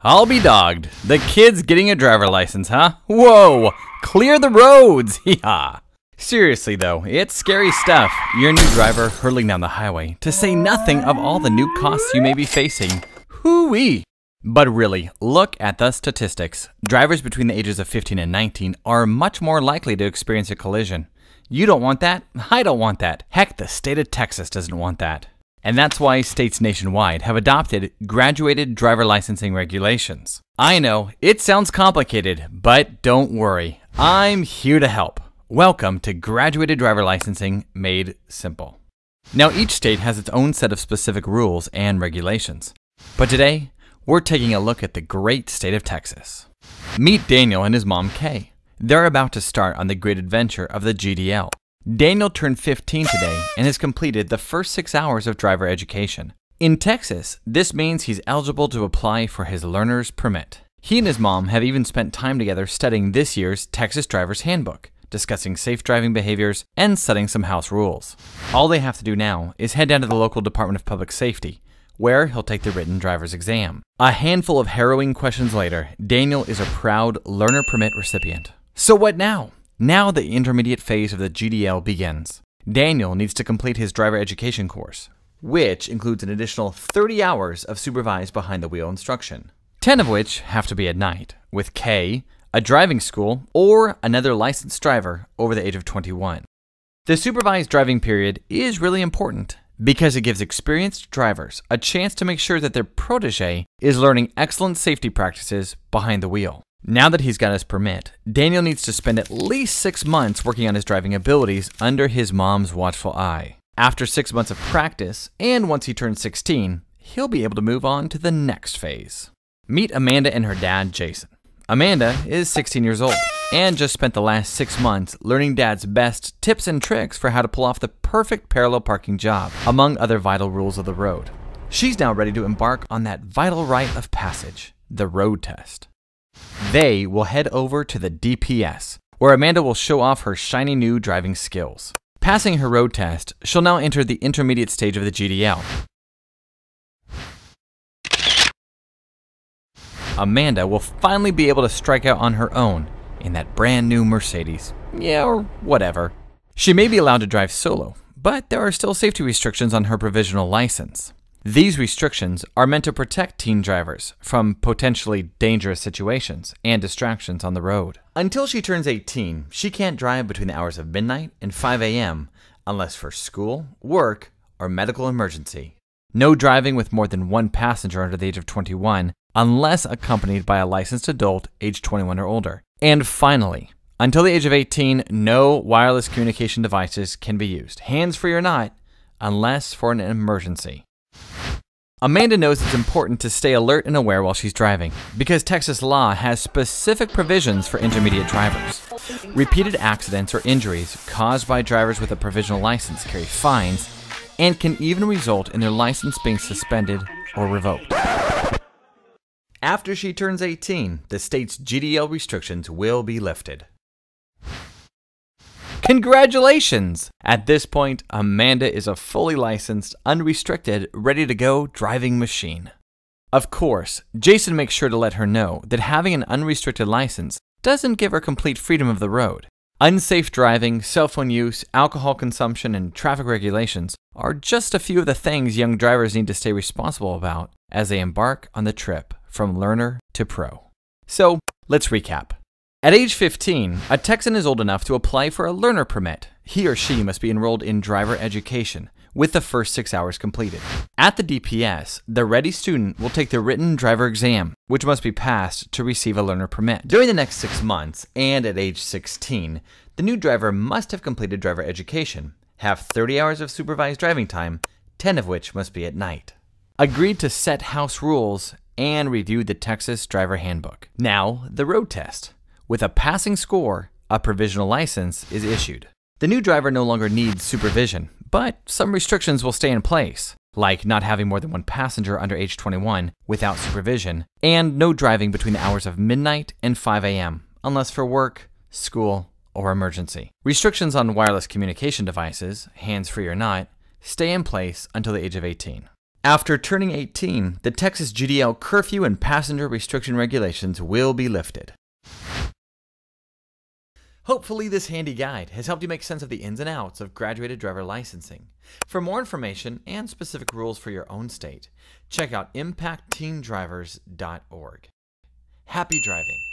I'll be dogged. The kid's getting a driver license, huh? Whoa! Clear the roads! Hee-ha! Seriously though, it's scary stuff. You're a new driver hurtling down the highway, to say nothing of all the new costs you may be facing. Hoo-wee! But really, look at the statistics. Drivers between the ages of 15 and 19 are much more likely to experience a collision. You don't want that, I don't want that. Heck, the state of Texas doesn't want that. And that's why states nationwide have adopted graduated driver licensing regulations. I know, it sounds complicated, but don't worry. I'm here to help. Welcome to Graduated Driver Licensing Made Simple. Now, each state has its own set of specific rules and regulations. But today, we're taking a look at the great state of Texas. Meet Daniel and his mom, Kay. They're about to start on the great adventure of the GDL. Daniel turned 15 today and has completed the first 6 hours of driver education. In Texas, this means he's eligible to apply for his learner's permit. He and his mom have even spent time together studying this year's Texas Driver's Handbook, discussing safe driving behaviors, and setting some house rules. All they have to do now is head down to the local Department of Public Safety, where he'll take the written driver's exam. A handful of harrowing questions later, Daniel is a proud learner permit recipient. So what now? Now the intermediate phase of the GDL begins. Daniel needs to complete his driver education course, which includes an additional 30 hours of supervised behind-the-wheel instruction, 10 of which have to be at night, with Kay, a driving school, or another licensed driver over the age of 21. The supervised driving period is really important because it gives experienced drivers a chance to make sure that their protege is learning excellent safety practices behind the wheel. Now that he's got his permit, Daniel needs to spend at least 6 months working on his driving abilities under his mom's watchful eye. After 6 months of practice, and once he turns 16, he'll be able to move on to the next phase. Meet Amanda and her dad, Jason. Amanda is 16 years old and just spent the last 6 months learning Dad's best tips and tricks for how to pull off the perfect parallel parking job, among other vital rules of the road. She's now ready to embark on that vital rite of passage, the road test. They will head over to the DPS, where Amanda will show off her shiny new driving skills. Passing her road test, she'll now enter the intermediate stage of the GDL. Amanda will finally be able to strike out on her own in that brand new Mercedes. Yeah, or whatever. She may be allowed to drive solo, but there are still safety restrictions on her provisional license. These restrictions are meant to protect teen drivers from potentially dangerous situations and distractions on the road. Until she turns 18, she can't drive between the hours of midnight and 5 a.m. unless for school, work, or medical emergency. No driving with more than one passenger under the age of 21 unless accompanied by a licensed adult age 21 or older. And finally, until the age of 18, no wireless communication devices can be used, hands-free or not, unless for an emergency. Amanda knows it's important to stay alert and aware while she's driving, because Texas law has specific provisions for intermediate drivers. Repeated accidents or injuries caused by drivers with a provisional license carry fines and can even result in their license being suspended or revoked. After she turns 18, the state's GDL restrictions will be lifted. Congratulations! At this point, Amanda is a fully licensed, unrestricted, ready-to-go driving machine. Of course, Jason makes sure to let her know that having an unrestricted license doesn't give her complete freedom of the road. Unsafe driving, cell phone use, alcohol consumption, and traffic regulations are just a few of the things young drivers need to stay responsible about as they embark on the trip from learner to pro. So, let's recap. At age 15, a Texan is old enough to apply for a learner permit. He or she must be enrolled in driver education, with the first 6 hours completed. At the DPS, the ready student will take the written driver exam, which must be passed to receive a learner permit. During the next 6 months, and at age 16, the new driver must have completed driver education, have 30 hours of supervised driving time, 10 of which must be at night. Agreed to set house rules, and reviewed the Texas Driver Handbook. Now, the road test. With a passing score, a provisional license is issued. The new driver no longer needs supervision, but some restrictions will stay in place, like not having more than one passenger under age 21 without supervision, and no driving between the hours of midnight and 5 a.m., unless for work, school, or emergency. Restrictions on wireless communication devices, hands-free or not, stay in place until the age of 18. After turning 18, the Texas GDL curfew and passenger restriction regulations will be lifted. Hopefully this handy guide has helped you make sense of the ins and outs of graduated driver licensing. For more information and specific rules for your own state, check out impactteendrivers.org. Happy driving!